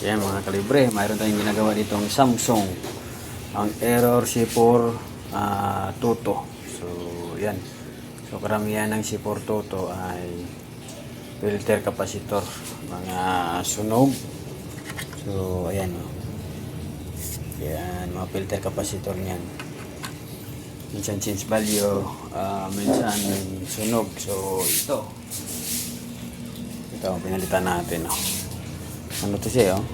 Yan mga kalibre, mayroon tayong ginagawa ditong Samsung. Ang error C4 Toto. So yan. So karamihan ng C4 Toto ay filter capacitor, mga sunog. So ayan o. Yan, mga filter capacitor niyan. Minsan change value, minsan sunog. So ito ang pinalitan natin o. Ano to siya oh?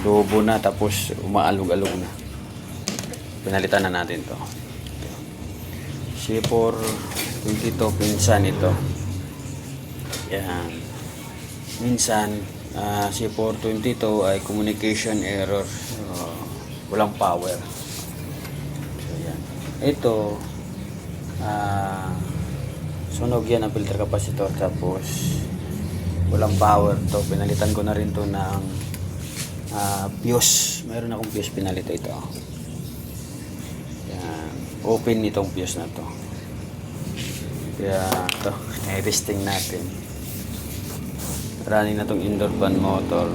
Lobo na tapos umaalog-alog na. Pinalitan na natin to. C4 22 pinsan ito. Yan. Minsan C4 22 ay communication error. Walang power. So yan. Ito sunog yan ang filter capacitor tapos walang power to. Pinalitan ko na rin to ng fuse. Mayroon akong fuse pinalito ito. Yan. Open itong fuse na to. Kaya ito, i-testing natin. Running na tong indoor fan motor.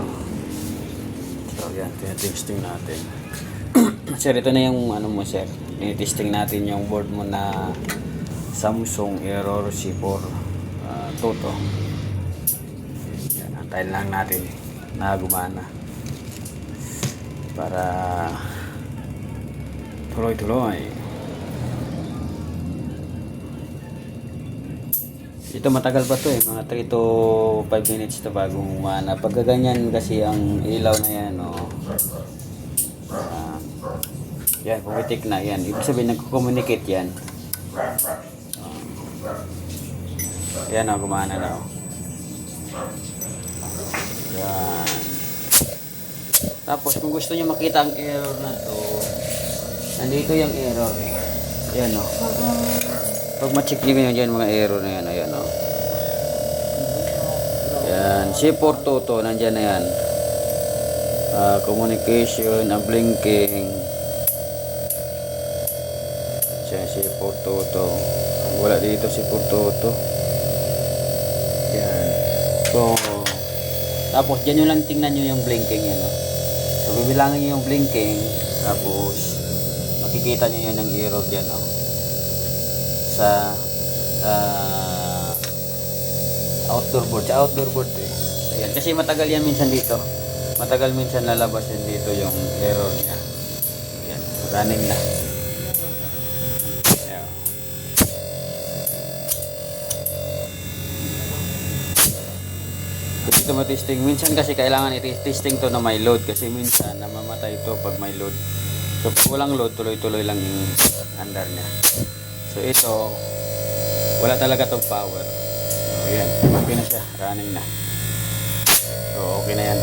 So yan, tinetesting natin. Sir, ito na yung ano mo sir. I-testing natin yung board mo na Samsung Error C4 Toto. Antayin lang natin na gumana para tuloy-tuloy. Ito matagal pa to mga 3 to 5 minutes to bago gumana. Pagka ganyan kasi ang ilaw na yan yan, pumitik na yan. Ibig sabihin nagko-communicate yan. Yan gumana na Yan. Tapos kung gusto niyo makita ang error na to, nandito yung error Yan Pag ma-check niyo yan mga error na yan, ayan Yan, C4 Toto nandiyan na yan. Communication, blinking. Yan C4 Toto. Wala dito C4 Toto. Yan. So tapos dyan nyo lang tingnan nyo yung blinking yan So bibilangin nyo yung blinking. Tapos makikita nyo yan ng error dyan sa outdoor board. Sa outdoor board Ayan. Kasi matagal yan minsan dito. Matagal minsan lalabas yan dito yung error niya. Ayan. Running na. Ito matesting. Minsan kasi kailangan i-testing to na may load kasi minsan namamatay ito pag may load. So pag walang load, tuloy-tuloy lang yung andar niya. So ito, wala talaga tong power. So yan, okay na siya. Running na. So okay na yan.